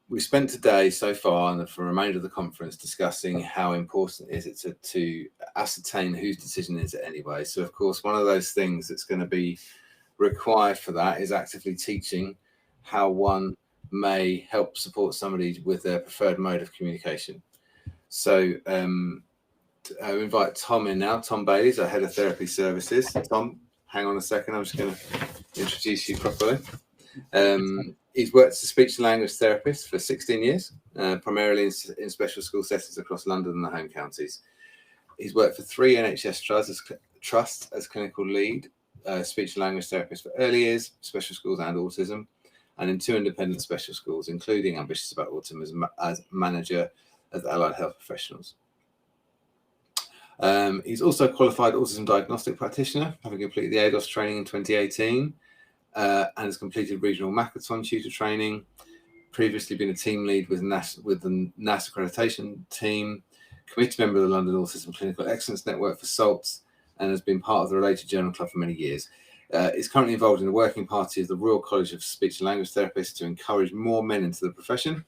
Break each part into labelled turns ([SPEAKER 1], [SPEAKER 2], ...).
[SPEAKER 1] we spent today so far and for the remainder of the conference discussing how important is it to ascertain whose decision is it anyway. So of course, one of those things that's going to be required for that is actively teaching how one may help support somebody with their preferred mode of communication. So I invite Tom in now. Tom Bailey's our Head of Therapy Services. Tom, hang on a second. I'm just going to introduce you properly. He's worked as a speech and language therapist for 16 years, primarily in special school settings across London and the home counties. He's worked for 3 NHS trusts as clinical lead, speech and language therapist for early years, special schools and autism, and in 2 independent special schools, including Ambitious About Autism as manager of Allied Health Professionals. He's also a qualified autism diagnostic practitioner, having completed the ADOS training in 2018, and has completed Regional Makaton Tutor training, previously been a team lead with the NAS Accreditation team, committee member of the London Autism Clinical Excellence Network for SALTs, and has been part of the related journal club for many years. Is currently involved in the working party of the Royal College of Speech and Language Therapists to encourage more men into the profession,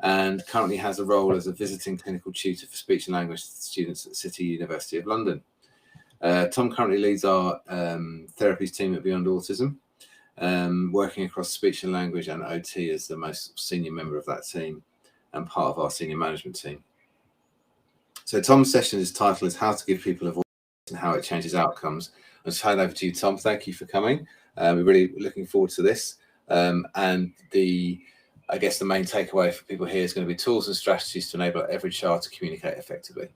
[SPEAKER 1] and currently has a role as a visiting clinical tutor for speech and language students at City University of London. Tom currently leads our therapies team at Beyond Autism, working across speech and language and OT as the most senior member of that team and part of our senior management team. So Tom's session's title is How to Give People a Voice and How It Changes Outcomes. I'll just hand over to you, Tom. Thank you for coming. We're really looking forward to this. And I guess the main takeaway for people here is going to be tools and strategies to enable every child to communicate effectively.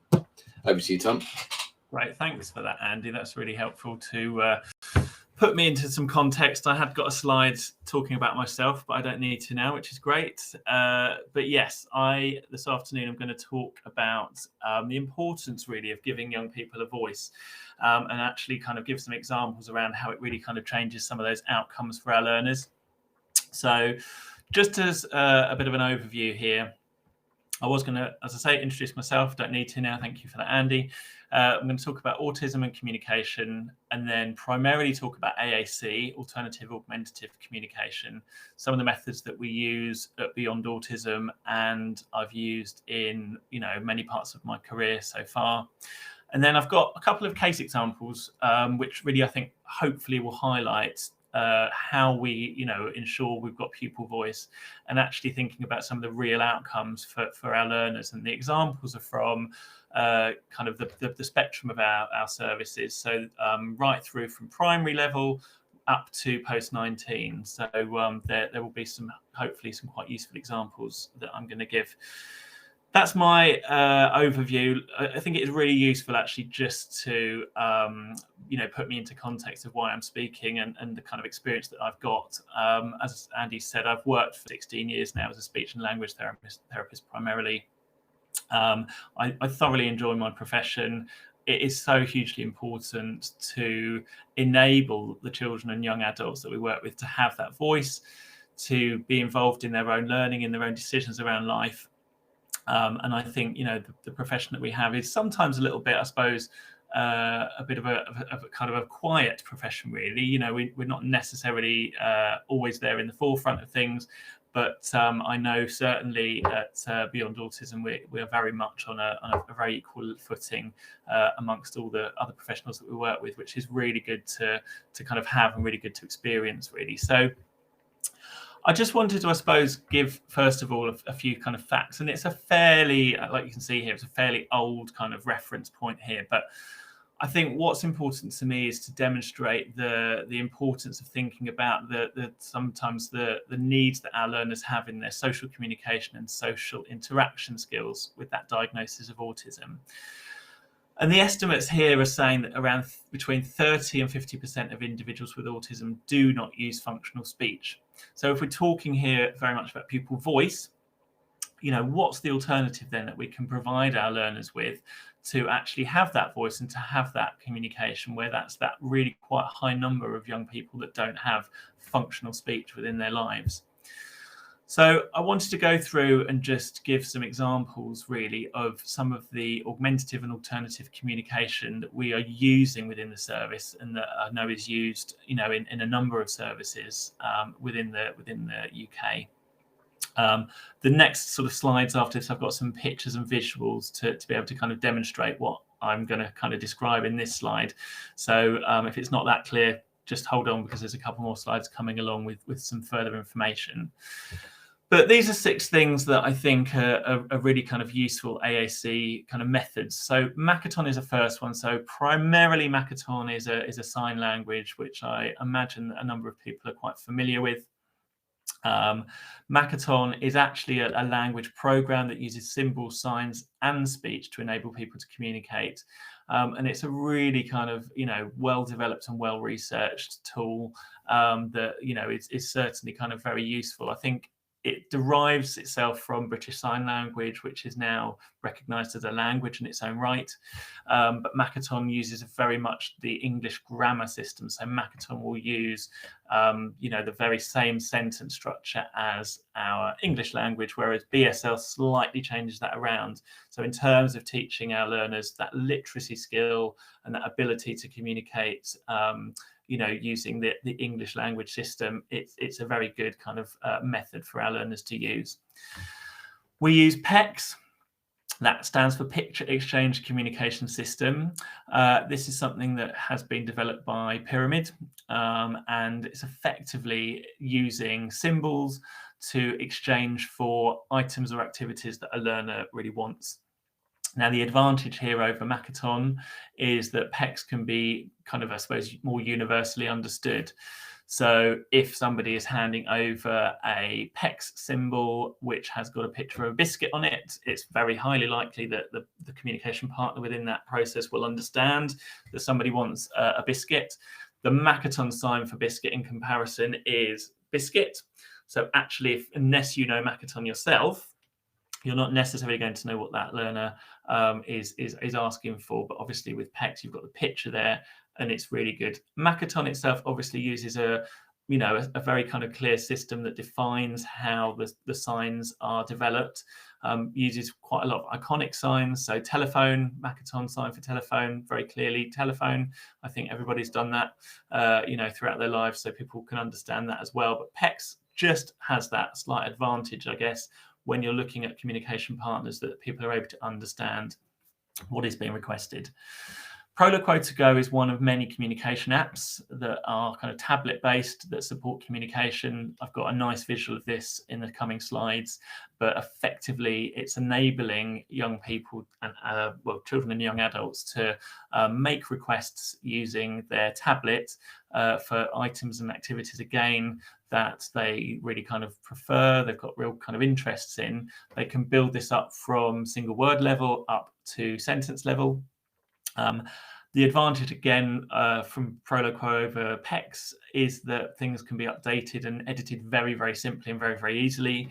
[SPEAKER 1] Over to you, Tom.
[SPEAKER 2] Right, thanks for that, Andy. That's really helpful to put me into some context. I had got a slide talking about myself, but I don't need to now, which is great. But yes, this afternoon I'm going to talk about the importance really of giving young people a voice, and actually kind of give some examples around how it really kind of changes some of those outcomes for our learners. So just as a bit of an overview here, I was going to, as I say, introduce myself. Don't need to now. Thank you for that, Andy. I'm going to talk about autism and communication, and then primarily talk about AAC, alternative augmentative communication, some of the methods that we use at Beyond Autism and I've used in many parts of my career so far. And then I've got a couple of case examples, which really I think hopefully will highlight how we ensure we've got pupil voice, and actually thinking about some of the real outcomes for our learners. And the examples are from kind of the spectrum of our services, so right through from primary level up to post-19. So there will be hopefully some quite useful examples that I'm going to give. That's my overview. I think it is really useful actually just to put me into context of why I'm speaking and the kind of experience that I've got. As Andy said, I've worked for 16 years now as a speech and language therapist primarily. I thoroughly enjoy my profession. It is so hugely important to enable the children and young adults that we work with to have that voice, to be involved in their own learning, in their own decisions around life. And I think, the profession that we have is sometimes a little bit, I suppose, a bit of a kind of a quiet profession, really. We're not necessarily always there in the forefront of things, but I know certainly at Beyond Autism, we're very much on a very equal footing amongst all the other professionals that we work with, which is really good to kind of have and really good to experience, really. So I just wanted to, I suppose, give, first of all, a few kind of facts. And it's a fairly, like you can see here, it's a fairly old kind of reference point here. But I think what's important to me is to demonstrate the importance of thinking about sometimes the needs that our learners have in their social communication and social interaction skills with that diagnosis of autism. And the estimates here are saying that around between 30 and 50% of individuals with autism do not use functional speech. So if we're talking here very much about pupil voice, what's the alternative then that we can provide our learners with to actually have that voice and to have that communication, where that's that really quite high number of young people that don't have functional speech within their lives. So I wanted to go through and just give some examples really of some of the augmentative and alternative communication that we are using within the service, and that I know is used, in a number of services within the UK. The next sort of slides after this, I've got some pictures and visuals to be able to kind of demonstrate what I'm going to kind of describe in this slide. So if it's not that clear, just hold on, because there's a couple more slides coming along with some further information. But these are 6 things that I think are really kind of useful AAC kind of methods. So Makaton is a first one. So primarily Makaton is a sign language, which I imagine a number of people are quite familiar with. Makaton is actually a language program that uses symbols, signs, and speech to enable people to communicate. And it's a really kind of, well-developed and well-researched tool that, is certainly kind of very useful. I think it derives itself from British Sign Language, which is now recognised as a language in its own right. But Makaton uses very much the English grammar system. So Makaton will use, the very same sentence structure as our English language, whereas BSL slightly changes that around. So in terms of teaching our learners that literacy skill and that ability to communicate, using the English language system, it's a very good kind of method for our learners to use. We use PECS. That stands for Picture Exchange Communication System. This is something that has been developed by Pyramid, and it's effectively using symbols to exchange for items or activities that a learner really wants. Now, the advantage here over Makaton is that PECS can be kind of, I suppose, more universally understood. So if somebody is handing over a PECS symbol which has got a picture of a biscuit on it, it's very highly likely that the communication partner within that process will understand that somebody wants a biscuit. The Makaton sign for biscuit in comparison is biscuit. So actually, unless you know Makaton yourself, you're not necessarily going to know what that learner is asking for. But obviously with PECS, you've got the picture there, and it's really good. Makaton itself obviously uses a very kind of clear system that defines how the signs are developed. Uses quite a lot of iconic signs. So telephone, Makaton sign for telephone, very clearly telephone. I think everybody's done that, throughout their lives, so people can understand that as well. But PECS just has that slight advantage, I guess, when you're looking at communication partners, that people are able to understand what is being requested. Proloquo2Go is one of many communication apps that are kind of tablet-based that support communication. I've got a nice visual of this in the coming slides, but effectively it's enabling young people and children and young adults to make requests using their tablet for items and activities, again, that they really kind of prefer, they've got real kind of interests in. They can build this up from single word level up to sentence level. The advantage, again, from Proloquo over PECS is that things can be updated and edited very, very simply and very, very easily.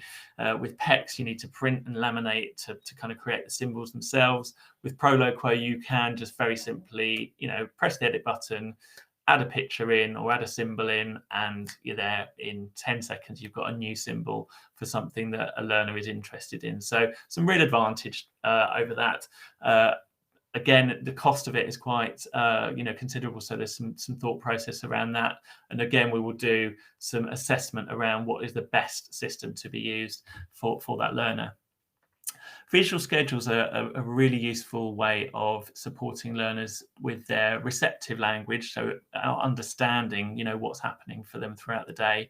[SPEAKER 2] With PECS, you need to print and laminate to kind of create the symbols themselves. With Proloquo, you can just very simply, press the edit button, add a picture in or add a symbol in, and you're there in 10 seconds. You've got a new symbol for something that a learner is interested in. So some real advantage over that. Again, the cost of it is quite, considerable. So there's some thought process around that. And again, we will do some assessment around what is the best system to be used for that learner. Visual schedules are a really useful way of supporting learners with their receptive language, so understanding, what's happening for them throughout the day.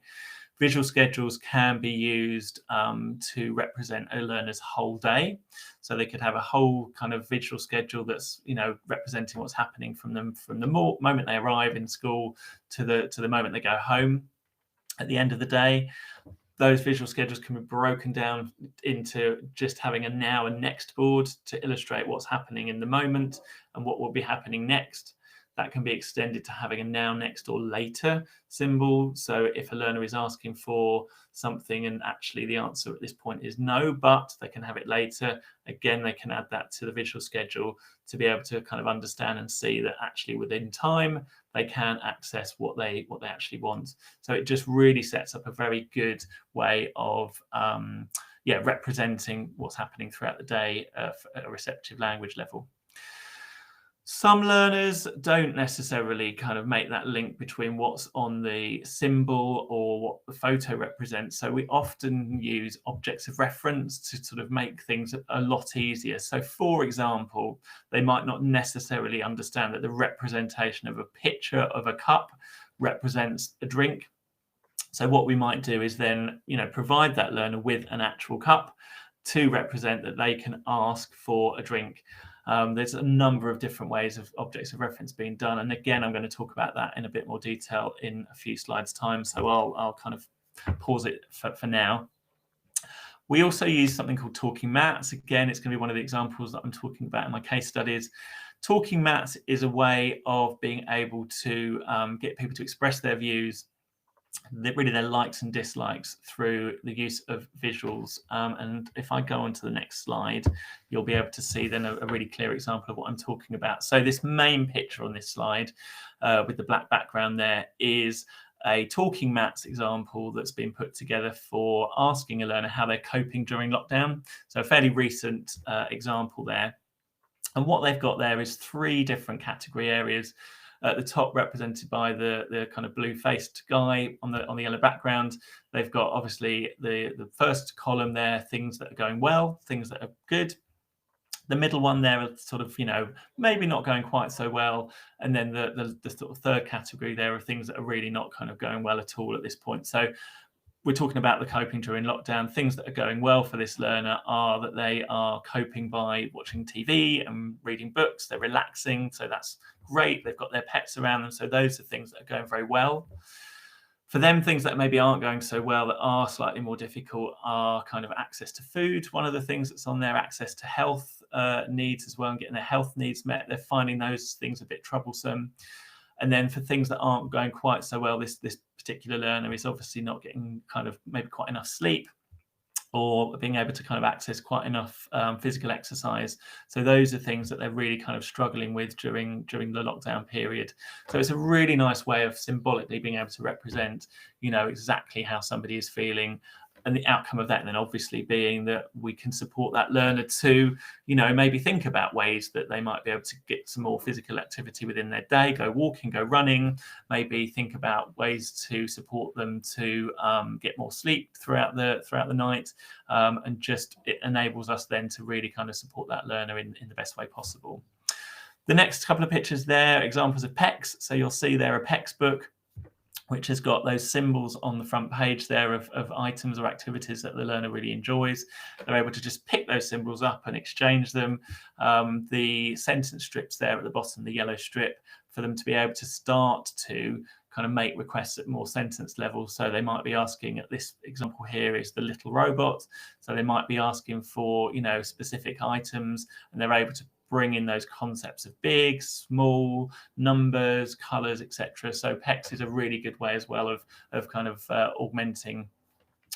[SPEAKER 2] Visual schedules can be used to represent a learner's whole day. So they could have a whole kind of visual schedule that's, representing what's happening from the moment they arrive in school to the moment they go home at the end of the day. Those visual schedules can be broken down into just having a now and next board to illustrate what's happening in the moment and what will be happening next. That can be extended to having a now, next, or later symbol. So if a learner is asking for something and actually the answer at this point is no, but they can have it later, again, they can add that to the visual schedule to be able to kind of understand and see that actually within time, they can access what they actually want. So it just really sets up a very good way of representing what's happening throughout the day at a receptive language level. Some learners don't necessarily kind of make that link between what's on the symbol or what the photo represents. So we often use objects of reference to sort of make things a lot easier. So for example, they might not necessarily understand that the representation of a picture of a cup represents a drink. So what we might do is then, provide that learner with an actual cup to represent that they can ask for a drink. There's a number of different ways of objects of reference being done. And again, I'm going to talk about that in a bit more detail in a few slides' time. So I'll kind of pause it for now. We also use something called talking mats. Again, it's going to be one of the examples that I'm talking about in my case studies. Talking mats is a way of being able to get people to express their views, really their likes and dislikes, through the use of visuals. And if I go on to the next slide, you'll be able to see then a really clear example of what I'm talking about. So this main picture on this slide with the black background there is a talking mats example that's been put together for asking a learner how they're coping during lockdown. So a fairly recent example there. And what they've got there is 3 different category areas. At the top, represented by the kind of blue-faced guy on the yellow background. They've got obviously the first column there, things that are going well, things that are good. The middle one there are sort of, maybe not going quite so well. And then the sort of third category there are things that are really not kind of going well at all at this point. So we're talking about the coping during lockdown. Things that are going well for this learner are that they are coping by watching TV and reading books. They're relaxing, so that's great. They've got their pets around them, so those are things that are going very well. For them, things that maybe aren't going so well, that are slightly more difficult, are kind of access to food. One of the things that's on there, access to health needs as well, and getting their health needs met. They're finding those things a bit troublesome. And then for things that aren't going quite so well, this particular learner is obviously not getting kind of maybe quite enough sleep, or being able to kind of access quite enough physical exercise. So those are things that they're really kind of struggling with during the lockdown period. So it's a really nice way of symbolically being able to represent, exactly how somebody is feeling. And the outcome of that then obviously being that we can support that learner to, maybe think about ways that they might be able to get some more physical activity within their day, go walking, go running, maybe think about ways to support them to get more sleep throughout the night. And just it enables us then to really kind of support that learner in the best way possible. The next couple of pictures there, examples of PECs. So you'll see there a PECs book, which has got those symbols on the front page there of items or activities that the learner really enjoys. They're able to just pick those symbols up and exchange them. The sentence strips there at the bottom, the yellow strip, for them to be able to start to kind of make requests at more sentence level. So they might be asking, at this example here is the little robot. So they might be asking for, specific items, and they're able to bring in those concepts of big, small, numbers, colors, etc. So PECs is a really good way as well of kind of augmenting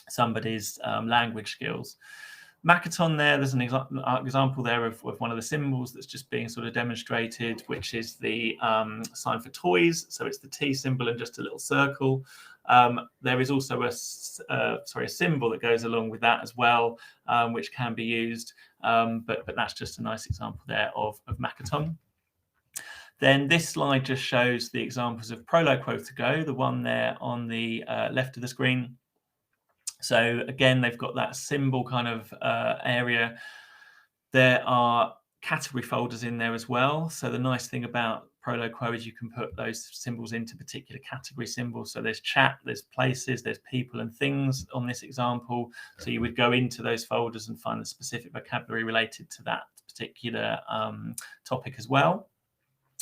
[SPEAKER 2] somebody's language skills. Makaton there's an example there of one of the symbols that's just being sort of demonstrated, which is the sign for toys. So it's the T symbol and just a little circle. There is also a symbol that goes along with that as well, which can be used. But that's just a nice example there of Makaton. Then this slide just shows the examples of Prolo Quo to Go, the one there on the left of the screen. So again, they've got that symbol kind of area. There are category folders in there as well. So the nice thing about Prolo Quo is you can put those symbols into particular category symbols. So there's chat, there's places, there's people and things on this example. So you would go into those folders and find the specific vocabulary related to that particular topic as well.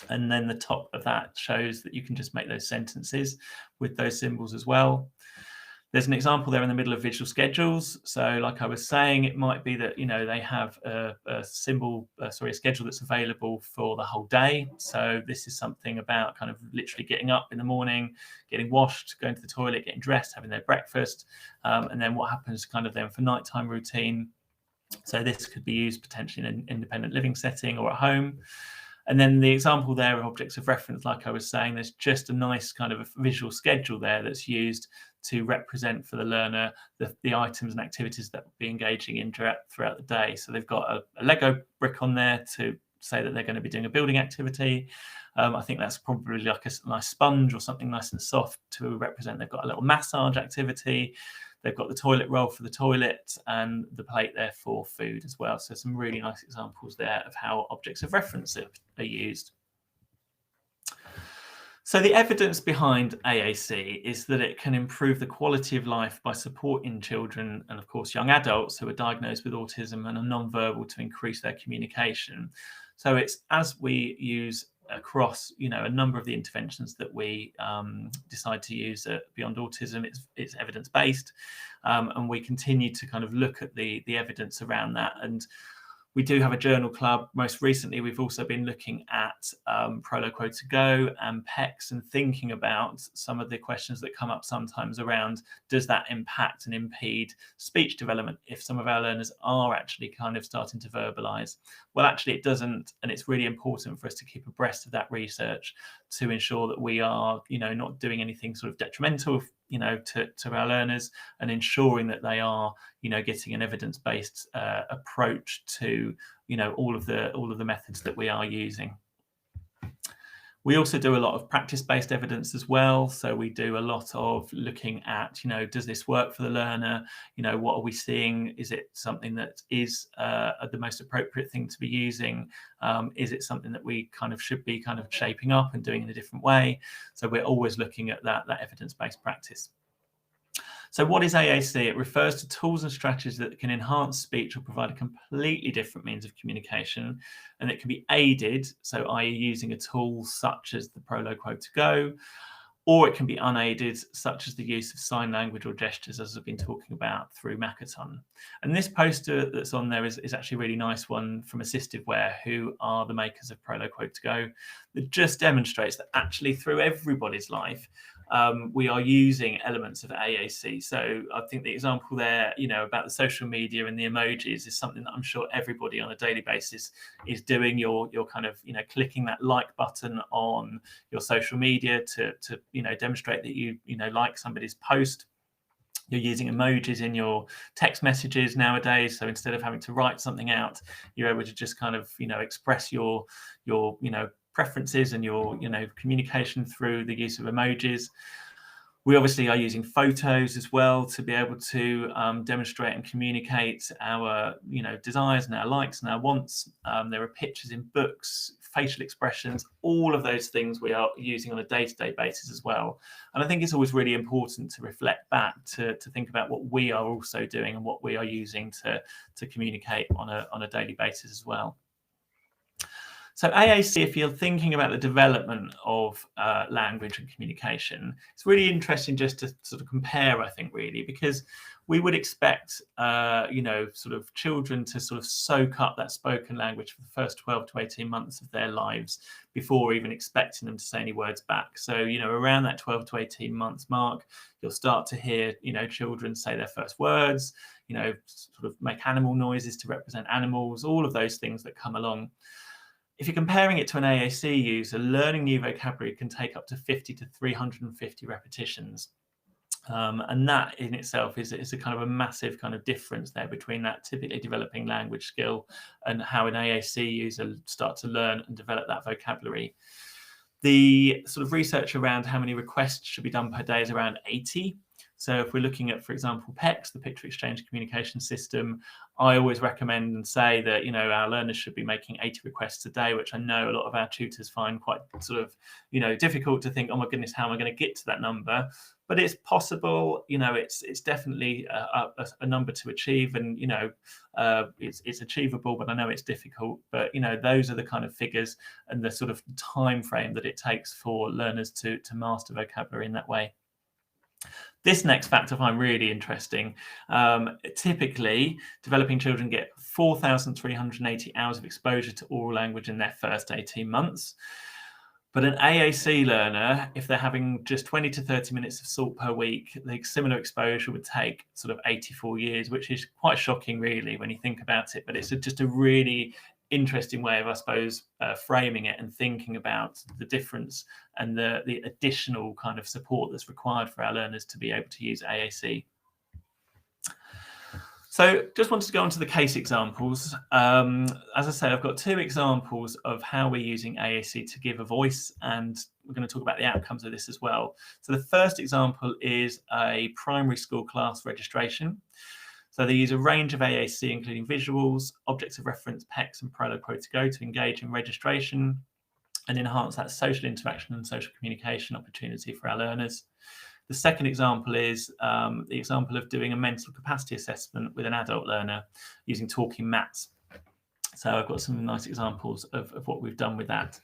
[SPEAKER 2] And then the top of that shows that you can just make those sentences with those symbols as well. There's an example there in the middle of visual schedules. So like I was saying, it might be that, they have a schedule that's available for the whole day. So this is something about kind of literally getting up in the morning, getting washed, going to the toilet, getting dressed, having their breakfast. And then what happens kind of then for nighttime routine. So this could be used potentially in an independent living setting or at home. And then the example there of objects of reference, like I was saying, there's just a nice kind of a visual schedule there that's used to represent for the learner the items and activities that will be engaging in throughout the day. So they've got a Lego brick on there to say that they're going to be doing a building activity. I think that's probably like a nice sponge or something nice and soft to represent they've got a little massage activity. They've got the toilet roll for the toilet and the plate there for food as well. So some really nice examples there of how objects of reference are used. So the evidence behind AAC is that it can improve the quality of life by supporting children and, of course, young adults who are diagnosed with autism and are non-verbal to increase their communication. So it's as we use across, a number of the interventions that we decide to use beyond autism, it's evidence-based, and we continue to kind of look at the evidence around that. And we do have a journal club. Most recently, we've also been looking at Prolo to Go and PECS and thinking about some of the questions that come up sometimes around, does that impact and impede speech development if some of our learners are actually kind of starting to verbalise? Well, actually it doesn't, and it's really important for us to keep abreast of that research to ensure that we are, not doing anything sort of detrimental, to our learners, and ensuring that they are, getting an evidence-based approach to, all of the methods that we are using. We also do a lot of practice-based evidence as well. So we do a lot of looking at, does this work for the learner? What are we seeing? Is it something that is the most appropriate thing to be using? Is it something that we kind of should be kind of shaping up and doing in a different way? So we're always looking at that evidence-based practice. So what is AAC? It refers to tools and strategies that can enhance speech or provide a completely different means of communication, and it can be aided, so i.e. using a tool such as the Prolo to Go, or it can be unaided, such as the use of sign language or gestures, as I've been talking about through Makaton. And this poster that's on there is actually a really nice one from Assistiveware, who are the makers of Prolo to Go, that just demonstrates that actually through everybody's life, we are using elements of AAC. So I think the example there, about the social media and the emojis is something that I'm sure everybody on a daily basis is doing. You're kind of, clicking that like button on your social media to demonstrate that you like somebody's post. You're using emojis in your text messages nowadays. So instead of having to write something out, you're able to just kind of, express your preferences and your communication through the use of emojis. We obviously are using photos as well to be able to demonstrate and communicate our desires and our likes and our wants. There are pictures in books, facial expressions, all of those things we are using on a day-to-day basis as well. And I think it's always really important to reflect back to think about what we are also doing and what we are using to communicate on a daily basis as well. So AAC, if you're thinking about the development of language and communication, it's really interesting just to sort of compare, I think, really, because we would expect, sort of children to sort of soak up that spoken language for the first 12 to 18 months of their lives before even expecting them to say any words back. So, around that 12 to 18 months mark, you'll start to hear, children say their first words, sort of make animal noises to represent animals, all of those things that come along. If you're comparing it to an AAC user, learning new vocabulary can take up to 50 to 350 repetitions. And that in itself is a kind of a massive kind of difference there between that typically developing language skill and how an AAC user starts to learn and develop that vocabulary. The sort of research around how many requests should be done per day is around 80. So if we're looking at, for example, PECS, the Picture Exchange Communication System, I always recommend and say that, our learners should be making 80 requests a day, which I know a lot of our tutors find quite sort of, difficult to think, oh my goodness, how am I going to get to that number? But it's possible, it's definitely a number to achieve, and, it's achievable, but I know it's difficult. But, those are the kind of figures and the sort of time frame that it takes for learners to master vocabulary in that way. This next fact I find really interesting. Typically, developing children get 4,380 hours of exposure to oral language in their first 18 months. But an AAC learner, if they're having just 20 to 30 minutes of SALT per week, the similar exposure would take sort of 84 years, which is quite shocking, really, when you think about it. But it's just a really interesting way of, I suppose, framing it and thinking about the difference and the additional kind of support that's required for our learners to be able to use AAC. So just wanted to go on to the case examples. As I said, I've got 2 examples of how we're using AAC to give a voice, and we're going to talk about the outcomes of this as well. So the first example is a primary school class registration. So they use a range of AAC, including visuals, objects of reference, PECs, and Prolo Quo to Go to engage in registration and enhance that social interaction and social communication opportunity for our learners. The second example is the example of doing a mental capacity assessment with an adult learner using talking mats. So I've got some nice examples of what we've done with that.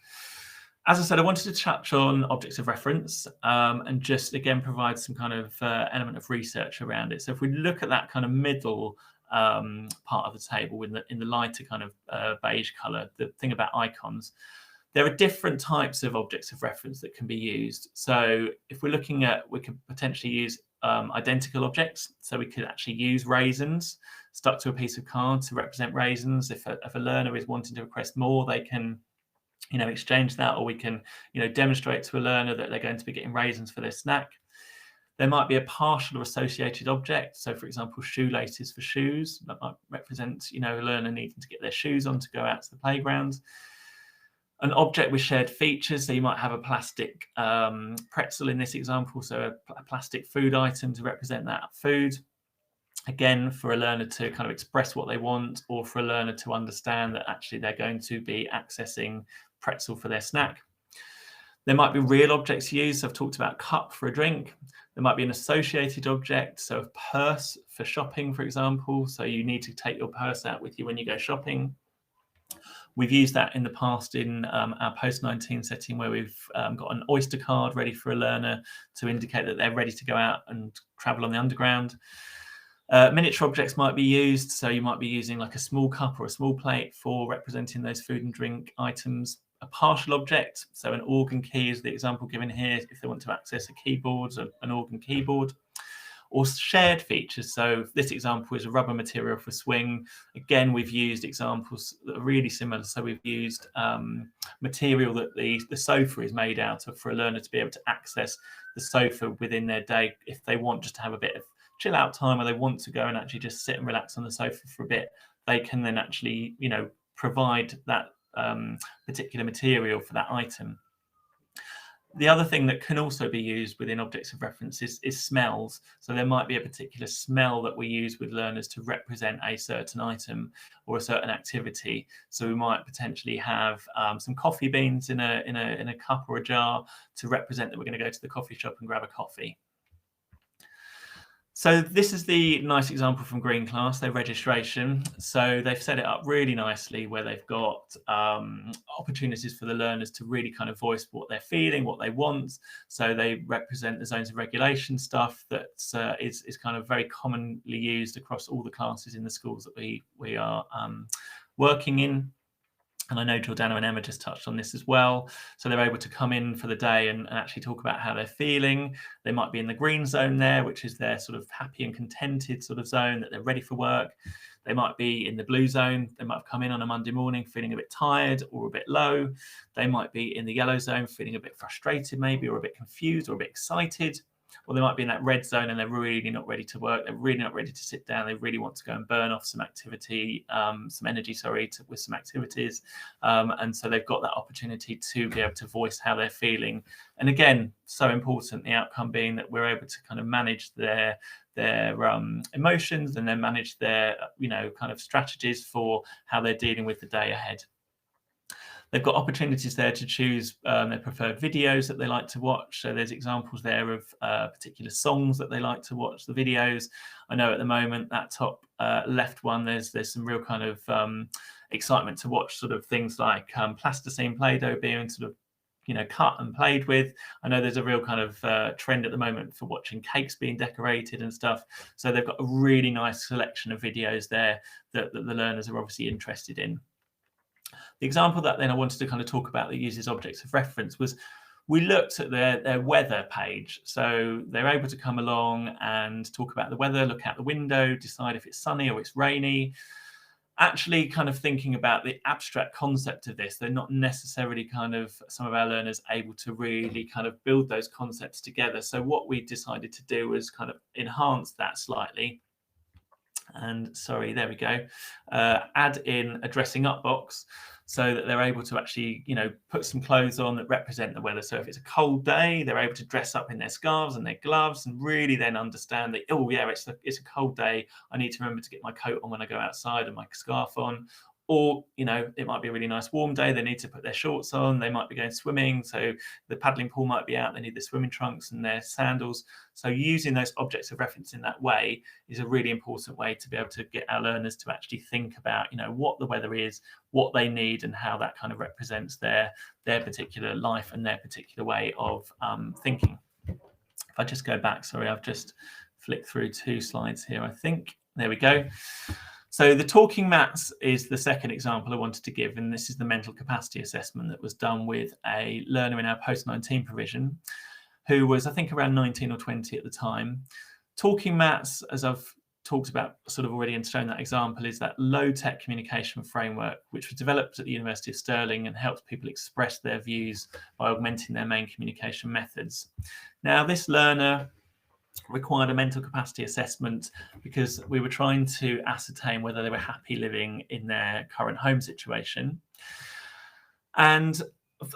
[SPEAKER 2] As I said, I wanted to touch on objects of reference and just, again, provide some kind of element of research around it. So if we look at that kind of middle part of the table in the lighter kind of beige color, the thing about icons, there are different types of objects of reference that can be used. So if we're looking at, we could potentially use identical objects. So we could actually use raisins stuck to a piece of card to represent raisins. If a learner is wanting to request more, they can, exchange that, or we can, demonstrate to a learner that they're going to be getting raisins for their snack. There might be a partial or associated object. So, for example, shoelaces for shoes. That might represent, a learner needing to get their shoes on to go out to the playground. An object with shared features. So you might have a plastic pretzel in this example. So a plastic food item to represent that food. Again, for a learner to kind of express what they want, or for a learner to understand that actually they're going to be accessing pretzel for their snack. There might be real objects used. So I've talked about cup for a drink. There might be an associated object. So a purse for shopping, for example. So you need to take your purse out with you when you go shopping. We've used that in the past in our post-19 setting, where we've got an Oyster card ready for a learner to indicate that they're ready to go out and travel on the underground. Miniature objects might be used. So you might be using like a small cup or a small plate for representing those food and drink items. A partial object, so an organ key is the example given here, if they want to access a keyboard, an organ keyboard. Or shared features. So this example is a rubber material for swing. Again, we've used examples that are really similar. So we've used material that the sofa is made out of for a learner to be able to access the sofa within their day if they want just to have a bit of chill out time, or they want to go and actually just sit and relax on the sofa for a bit. They can then actually, provide that particular material for that item. The other thing that can also be used within objects of reference is smells. So there might be a particular smell that we use with learners to represent a certain item or a certain activity. So we might potentially have some coffee beans in a cup or a jar to represent that we're going to go to the coffee shop and grab a coffee. So this is the nice example from Green Class, their registration. So they've set it up really nicely, where they've got opportunities for the learners to really kind of voice what they're feeling, what they want. So they represent the zones of regulation stuff that is kind of very commonly used across all the classes in the schools that we are working in. And I know Giordano and Emma just touched on this as well. So they're able to come in for the day and actually talk about how they're feeling. They might be in the green zone there, which is their sort of happy and contented sort of zone, that they're ready for work. They might be in the blue zone. They might have come in on a Monday morning feeling a bit tired or a bit low. They might be in the yellow zone feeling a bit frustrated maybe, or a bit confused or a bit excited. Or they might be in that red zone and they're really not ready to work. They're really not ready to sit down. They really want to go and burn off some activity, some energy, with some activities. And so they've got that opportunity to be able to voice how they're feeling. And again, so important, the outcome being that we're able to kind of manage their emotions, and then manage their, kind of strategies for how they're dealing with the day ahead. They've got opportunities there to choose their preferred videos that they like to watch. So there's examples there of particular songs that they like to watch, the videos. I know at the moment, that top left one, there's some real kind of excitement to watch sort of things like plasticine Play-Doh being sort of, cut and played with. I know there's a real kind of trend at the moment for watching cakes being decorated and stuff. So they've got a really nice selection of videos there that the learners are obviously interested in. The example that then I wanted to kind of talk about that uses objects of reference was, we looked at their weather page. So they're able to come along and talk about the weather, look out the window, decide if it's sunny or it's rainy. Actually kind of thinking about the abstract concept of this, they're not necessarily kind of, some of our learners, able to really kind of build those concepts together. So what we decided to do was kind of enhance that slightly. And sorry, there we go. Add in a dressing up box so that they're able to actually, put some clothes on that represent the weather. So if it's a cold day, they're able to dress up in their scarves and their gloves and really then understand that, oh yeah, it's a cold day. I need to remember to get my coat on when I go outside and my scarf on. Or, it might be a really nice warm day. They need to put their shorts on. They might be going swimming. So the paddling pool might be out. They need their swimming trunks and their sandals. So using those objects of reference in that way is a really important way to be able to get our learners to actually think about, what the weather is, what they need, and how that kind of represents their particular life and their particular way of thinking. If I just go back, sorry, I've just flicked through 2 slides here, I think. There we go. So the talking mats is the second example I wanted to give, and this is the mental capacity assessment that was done with a learner in our post-19 provision who was, I think, around 19 or 20 at the time. Talking mats, as I've talked about sort of already and shown that example, is that low-tech communication framework which was developed at the University of Stirling and helps people express their views by augmenting their main communication methods. Now, this learner required a mental capacity assessment because we were trying to ascertain whether they were happy living in their current home situation. And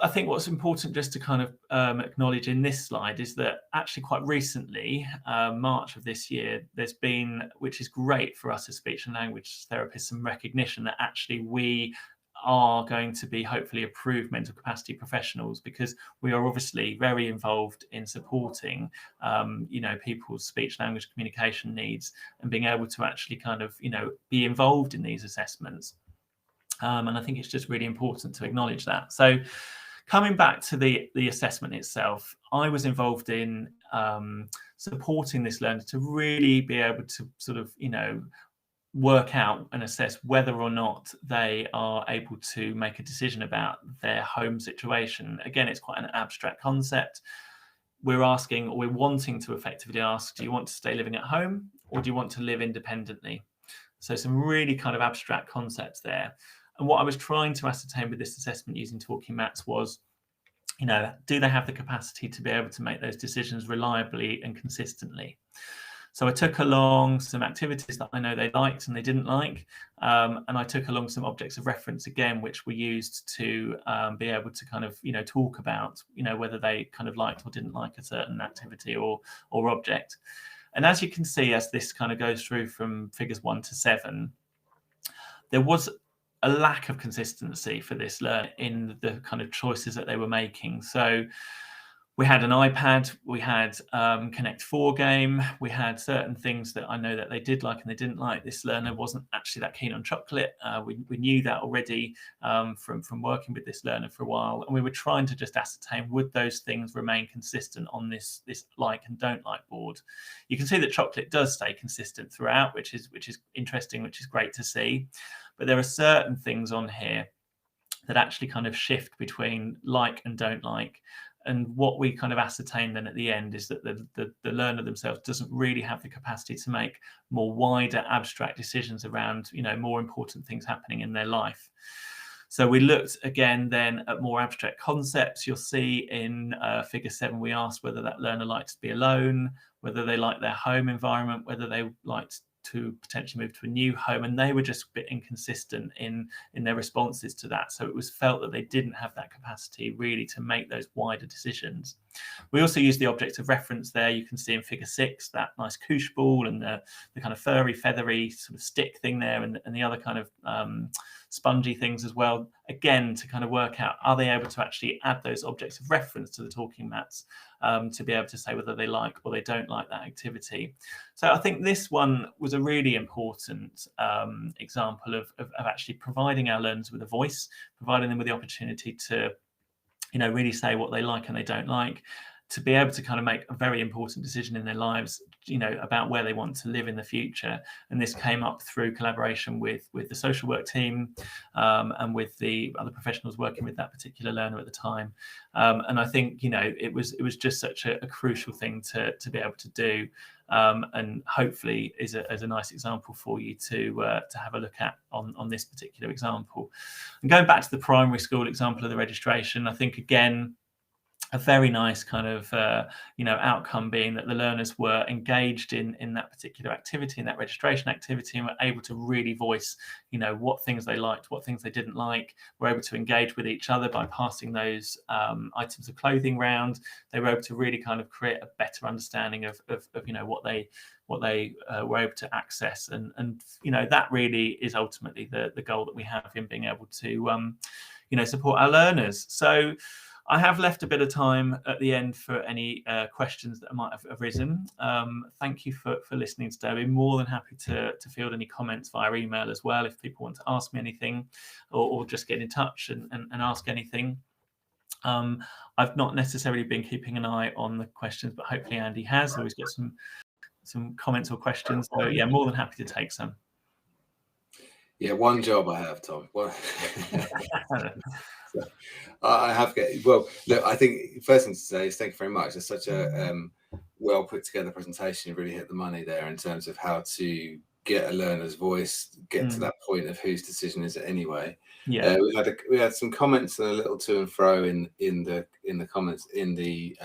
[SPEAKER 2] I think what's important just to kind of acknowledge in this slide is that actually quite recently, March of this year, there's been, which is great for us as speech and language therapists, some recognition that actually we are going to be hopefully approved mental capacity professionals, because we are obviously very involved in supporting people's speech language communication needs and being able to actually kind of be involved in these assessments. And I think it's just really important to acknowledge that. So coming back to the assessment itself, I was involved in supporting this learner to really be able to sort of work out and assess whether or not they are able to make a decision about their home situation. Again, it's quite an abstract concept. We're asking, or we're wanting to effectively ask, do you want to stay living at home or do you want to live independently? So some really kind of abstract concepts there. And what I was trying to ascertain with this assessment using talking mats was, do they have the capacity to be able to make those decisions reliably and consistently? So I took along some activities that I know they liked and they didn't like. And I took along some objects of reference, again, which were used to be able to kind of, talk about, whether they kind of liked or didn't like a certain activity or object. And as you can see, as this kind of goes through from figures 1 to 7, there was a lack of consistency for this learner in the kind of choices that they were making. So we had an iPad, we had Connect 4 game, we had certain things that I know that they did like and they didn't like. This learner wasn't actually that keen on chocolate. We knew that already from working with this learner for a while, and we were trying to just ascertain, would those things remain consistent on this like and don't like board. You can see that chocolate does stay consistent throughout, which is interesting, which is great to see. But there are certain things on here that actually kind of shift between like and don't like. And what we kind of ascertain then at the end is that the learner themselves doesn't really have the capacity to make more wider abstract decisions around, more important things happening in their life. So we looked again then at more abstract concepts. You'll see in figure 7, we asked whether that learner liked to be alone, whether they liked their home environment, whether they liked to potentially move to a new home, and they were just a bit inconsistent in their responses to that. So it was felt that they didn't have that capacity really to make those wider decisions. We also used the object of reference there. You can see in figure 6 that nice koosh ball and the kind of furry, feathery sort of stick thing there, and the other kind of spongy things as well, again, to kind of work out, are they able to actually add those objects of reference to the talking mats to be able to say whether they like or they don't like that activity. So I think this one was a really important example of actually providing our learners with a voice, providing them with the opportunity to really say what they like and they don't like, to be able to kind of make a very important decision in their lives, about where they want to live in the future. And this came up through collaboration with the social work team and with the other professionals working with that particular learner at the time. And I think, it was just such a crucial thing to be able to do. And hopefully is a nice example for you to have a look at on this particular example. And going back to the primary school example of the registration, I think, again, a very nice kind of outcome being that the learners were engaged in that particular activity, in that registration activity, and were able to really voice what things they liked, what things they didn't like. Were able to engage with each other by passing those items of clothing round. They were able to really kind of create a better understanding of what they were able to access, and that really is ultimately the goal that we have in being able to support our learners. So I have left a bit of time at the end for any questions that might have arisen. Thank you for listening today. I'd be more than happy to field any comments via email as well if people want to ask me anything, or just get in touch and ask anything. I've not necessarily been keeping an eye on the questions, but hopefully Andy has. Always got some comments or questions. So yeah, more than happy to take some.
[SPEAKER 1] Yeah, one job I have, Tom. So, I have well, look, I think first thing to say is thank you very much. It's such a well put together presentation. You really hit the money there in terms of how to get a learner's voice, get to that point of whose decision is it anyway.
[SPEAKER 2] Yeah,
[SPEAKER 1] we had some comments and a little to and fro in the comments in the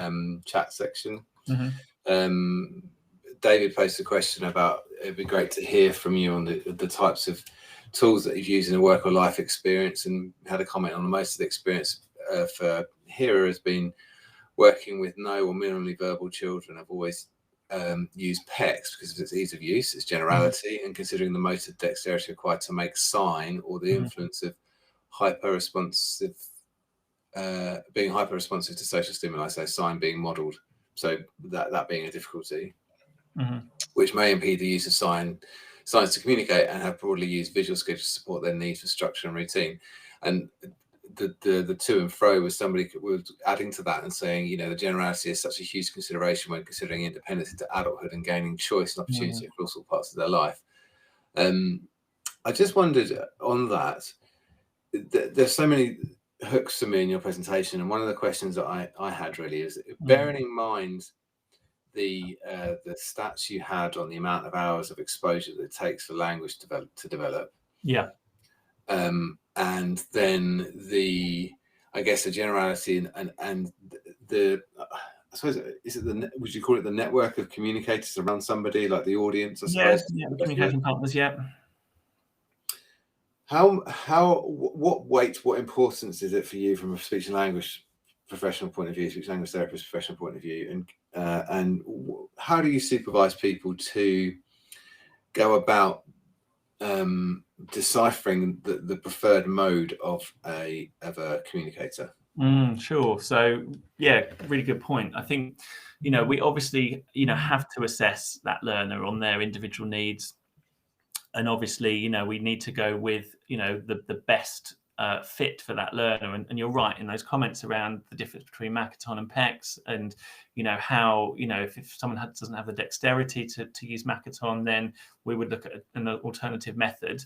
[SPEAKER 1] chat section. David posted a question about it'd be great to hear from you on the types of tools that you've used in a work or life experience, and had a comment on most of the experience for Hera has been working with no or minimally verbal children. I've always used PECS because of its ease of use, its generality, and considering the motor dexterity required to make sign, or the influence of being hyper responsive to social stimuli, so sign being modelled, so that being a difficulty, which may impede the use of signs to communicate, and have broadly used visual skills to support their needs for structure and routine. And the to and fro was somebody was adding to that and saying, the generality is such a huge consideration when considering independence into adulthood and gaining choice and opportunity across all parts of their life. I just wondered on that, there's so many hooks for me in your presentation, and one of the questions that I had really is, bearing in mind the stats you had on the amount of hours of exposure that it takes for language to develop.
[SPEAKER 2] Yeah.
[SPEAKER 1] And then the generality and the I suppose, would you call it the network of communicators around somebody, like the audience, I suppose?
[SPEAKER 2] Yeah, the communication partners, yeah.
[SPEAKER 1] What importance is it for you from a speech and language professional point of view, speech language therapist professional point of view, and how do you supervise people to go about deciphering the preferred mode of a communicator?
[SPEAKER 2] Sure. So yeah, really good point. I think we obviously have to assess that learner on their individual needs, and obviously we need to go with the best fit for that learner. And you're right in those comments around the difference between Makaton and PECS, and how if someone doesn't have the dexterity to use Makaton, then we would look at an alternative method.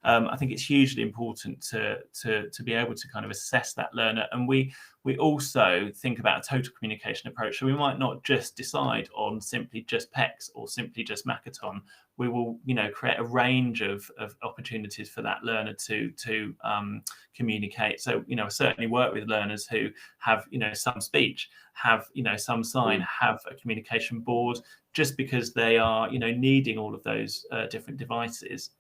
[SPEAKER 2] I think it's hugely important to be able to kind of assess that learner, and we also think about a total communication approach. So we might not just decide on simply just PECS or simply just Makaton. We will create a range of opportunities for that learner to communicate. So I certainly work with learners who have some speech, have some sign, have a communication board, just because they are needing all of those different devices.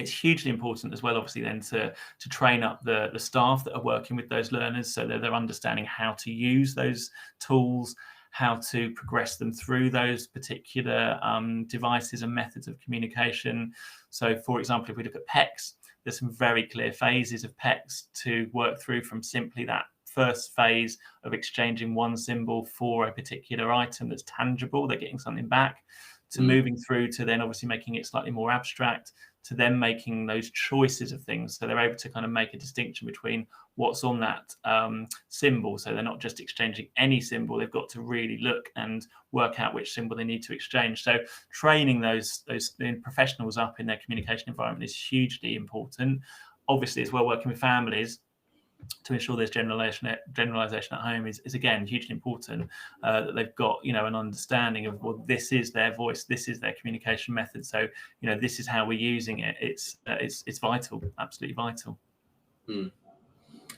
[SPEAKER 2] It's hugely important as well, obviously, then to train up the staff that are working with those learners, so that they're understanding how to use those tools, how to progress them through those particular devices and methods of communication. So, for example, if we look at PECS, there's some very clear phases of PECS to work through, from simply that first phase of exchanging one symbol for a particular item that's tangible, they're getting something back, to moving through to then obviously making it slightly more abstract, to then making those choices of things. So they're able to kind of make a distinction between what's on that symbol. So they're not just exchanging any symbol, they've got to really look and work out which symbol they need to exchange. So training those professionals up in their communication environment is hugely important. Obviously, as well, working with families to ensure there's generalization at home is again hugely important, that they've got an understanding of, well, this is their voice, this is their communication method, so this is how we're using it. It's vital, absolutely vital.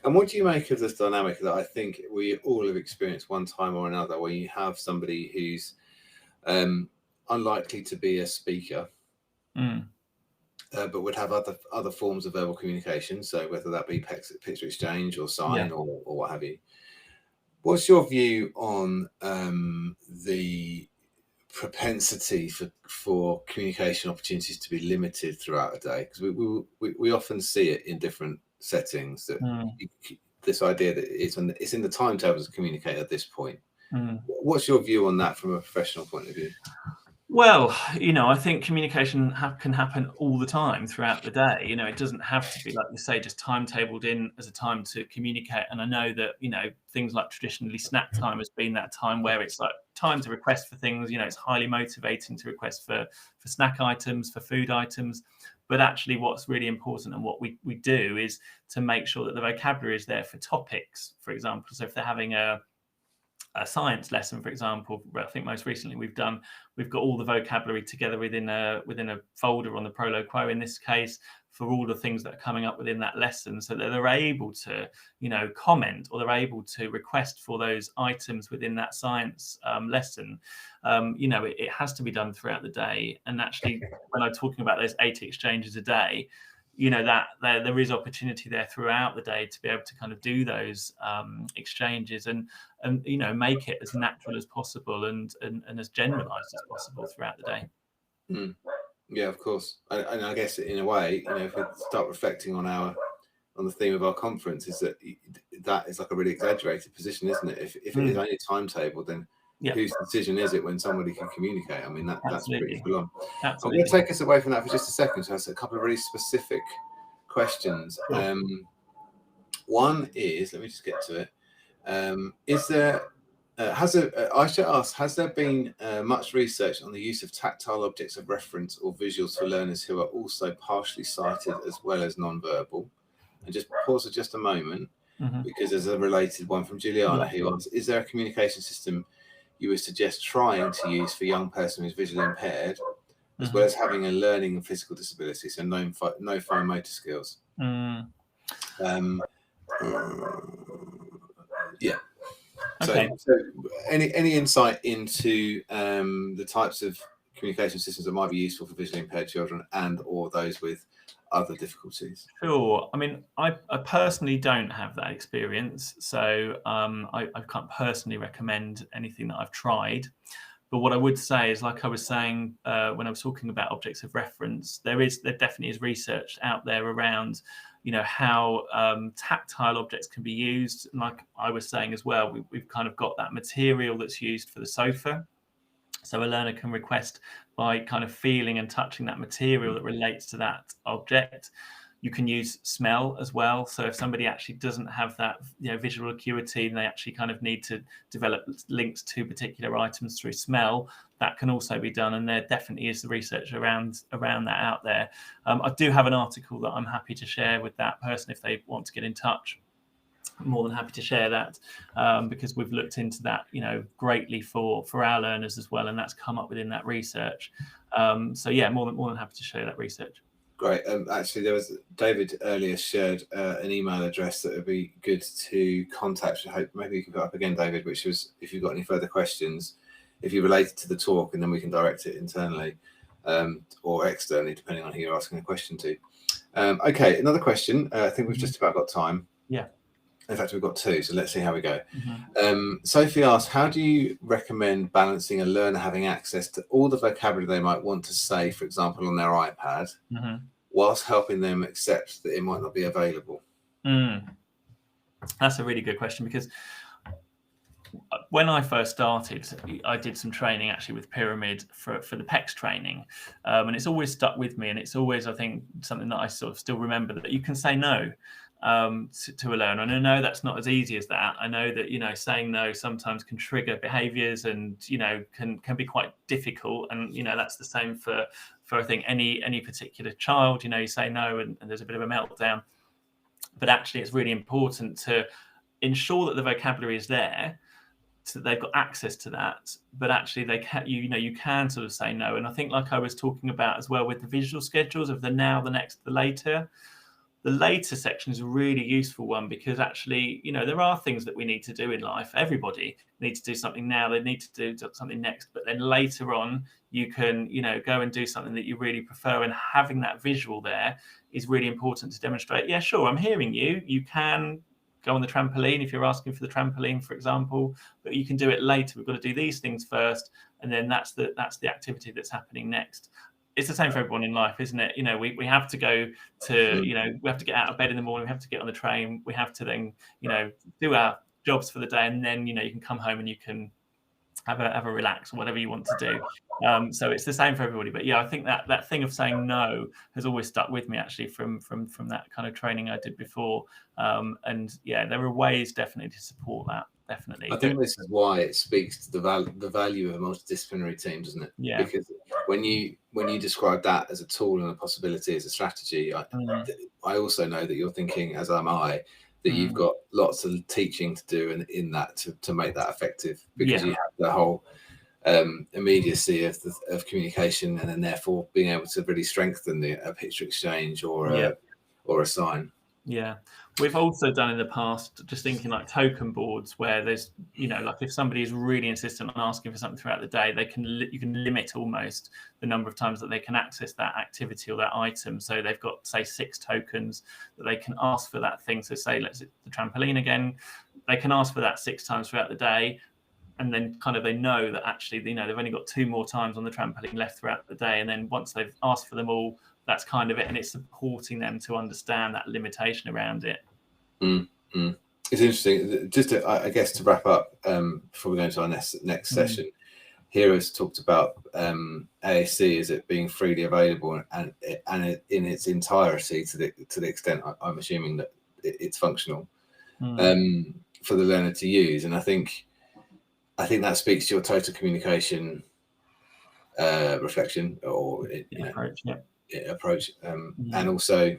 [SPEAKER 1] And what do you make of this dynamic that I think we all have experienced one time or another, where you have somebody who's unlikely to be a speaker, but would have other forms of verbal communication, so whether that be picture exchange or sign or what have you. What's your view on the propensity for communication opportunities to be limited throughout a day? Because we often see it in different settings, that this idea that it's in the timetables to communicate at this point. What's your view on that from a professional point of view?
[SPEAKER 2] Well, I think communication can happen all the time throughout the day. It doesn't have to be, like you say, just timetabled in as a time to communicate. And I know that, things like traditionally snack time has been that time where it's like time to request for things. It's highly motivating to request for snack items, for food items. But actually what's really important and what we do is to make sure that the vocabulary is there for topics, for example. So if they're having a science lesson, for example, I think most recently we've got all the vocabulary together within a folder on the Prolo Quo in this case, for all the things that are coming up within that lesson, so that they're able to comment, or they're able to request for those items within that science lesson. It has to be done throughout the day. And actually, when I'm talking about those 80 exchanges a day, that there is opportunity there throughout the day to be able to kind of do those exchanges and make it as natural as possible and as generalized as possible throughout the day.
[SPEAKER 1] Yeah, of course. And I guess in a way, if we start reflecting on the theme of our conference, is that is like a really exaggerated position, isn't it? If it is only a timetable, then whose decision is it when somebody can communicate? I mean, that's pretty full on. I'm going to take us away from that for just a second. So that's a couple of really specific questions. Sure. One is, let me just get to it. Is there I should ask, has there been much research on the use of tactile objects of reference or visuals for learners who are also partially sighted as well as non-verbal? And just pause for just a moment, because there's a related one from Juliana who asks, is there a communication system you would suggest trying to use for a young person who's visually impaired, as well as having a learning and physical disability, so no fine motor skills? Yeah. Okay. So any insight into the types of communication systems that might be useful for visually impaired children and or those with other difficulties?
[SPEAKER 2] Sure. I mean, I personally don't have that experience, so I can't personally recommend anything that I've tried. But what I would say is, like I was saying when I was talking about objects of reference, there definitely is research out there around how tactile objects can be used. And like I was saying as well, we've kind of got that material that's used for the sofa. So a learner can request by kind of feeling and touching that material that relates to that object. You can use smell as well. So if somebody actually doesn't have that visual acuity and they actually kind of need to develop links to particular items through smell, that can also be done. And there definitely is the research around that out there. I do have an article that I'm happy to share with that person if they want to get in touch. I'm more than happy to share that because we've looked into that, greatly for our learners as well, and that's come up within that research. So yeah, more than happy to share that research.
[SPEAKER 1] Great. Actually, there was David earlier shared an email address that would be good to contact. I hope maybe you can put up again, David, which was if you've got any further questions, if you relate it to the talk, and then we can direct it internally or externally, depending on who you're asking a question to. Okay, another question. I think we've just about got time.
[SPEAKER 2] Yeah.
[SPEAKER 1] In fact, we've got two, so let's see how we go. Sophie asks, how do you recommend balancing a learner having access to all the vocabulary they might want to say, for example, on their iPad, whilst helping them accept that it might not be available?
[SPEAKER 2] That's a really good question, because when I first started, I did some training actually with Pyramid for the PECS training, and it's always stuck with me, and it's always, I think, something that I sort of still remember, that you can say no to a learner. And I know that's not as easy as that. I know that saying no sometimes can trigger behaviours, and can be quite difficult. And that's the same for I think any particular child. You say no, and there's a bit of a meltdown. But actually, it's really important to ensure that the vocabulary is there, so they've got access to that. But actually, they can you can sort of say no. And I think, like I was talking about as well with the visual schedules of the now, the next, the later, The later section is a really useful one because actually, there are things that we need to do in life. Everybody needs to do something now. They need to do something next. But then later on, you can, go and do something that you really prefer. And having that visual there is really important to demonstrate. Yeah, sure, I'm hearing you. You can go on the trampoline if you're asking for the trampoline, for example, but you can do it later. We've got to do these things first. And then that's the activity that's happening next. It's the same for everyone in life, isn't it? We have to go to, we have to get out of bed in the morning. We have to get on the train. We have to then, do our jobs for the day. And then, you can come home and you can have a relax or whatever you want to do. So it's the same for everybody. But yeah, I think that thing of saying no has always stuck with me actually from that kind of training I did before. And yeah, there are ways definitely to support that. Definitely.
[SPEAKER 1] I think this is why it speaks to the value of a multidisciplinary team, doesn't it?
[SPEAKER 2] Yeah.
[SPEAKER 1] Because when you describe that as a tool and a possibility as a strategy, I also know that you're thinking, as am I, that you've got lots of teaching to do in that to make that effective, because you have the whole immediacy of communication, and then therefore being able to really strengthen a picture exchange or a sign.
[SPEAKER 2] Yeah, we've also done in the past, just thinking like token boards, where there's, like if somebody is really insistent on asking for something throughout the day, you can limit almost the number of times that they can access that activity or that item. So they've got, say, 6 tokens that they can ask for that thing. So say, let's hit the trampoline again, they can ask for that 6 times throughout the day. And then kind of they know that actually, they've only got 2 more times on the trampoline left throughout the day. And then once they've asked for them all, that's kind of it. And it's supporting them to understand that limitation around it.
[SPEAKER 1] It's interesting. Just to, I guess, to wrap up before we go into our next session, Heroes talked about AAC as it being freely available and in its entirety to the extent I'm assuming that it's functional for the learner to use. And I think that speaks to your total communication reflection or approach. And also,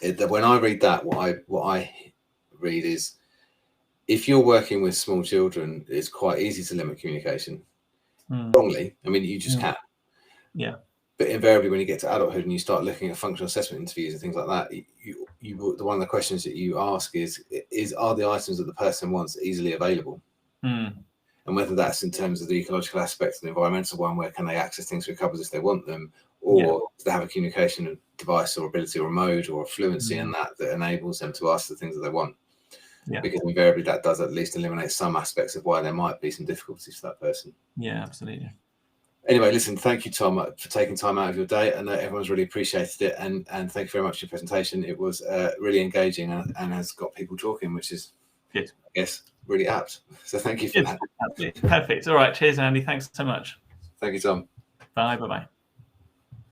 [SPEAKER 1] when I read that, what I read is, if you're working with small children, it's quite easy to limit communication wrongly. I mean, you just can.
[SPEAKER 2] Yeah.
[SPEAKER 1] But invariably, when you get to adulthood and you start looking at functional assessment interviews and things like that, one of the questions that you ask is are the items that the person wants easily available? And whether that's in terms of the ecological aspect and the environmental one, where can they access things through cupboards if they want them, or do they have a communication device or ability or a mode or a fluency in that enables them to ask the things that they want? Because invariably that does at least eliminate some aspects of why there might be some difficulties for that person. Yeah, absolutely. Anyway, listen, thank you, Tom, for taking time out of your day. I know everyone's really appreciated it, and thank you very much for your presentation. It was really engaging and has got people talking, which is good, I guess, really apt. So thank you for that. Perfect. All right. Cheers, Andy. Thanks so much. Thank you, Tom. Bye. Bye-bye.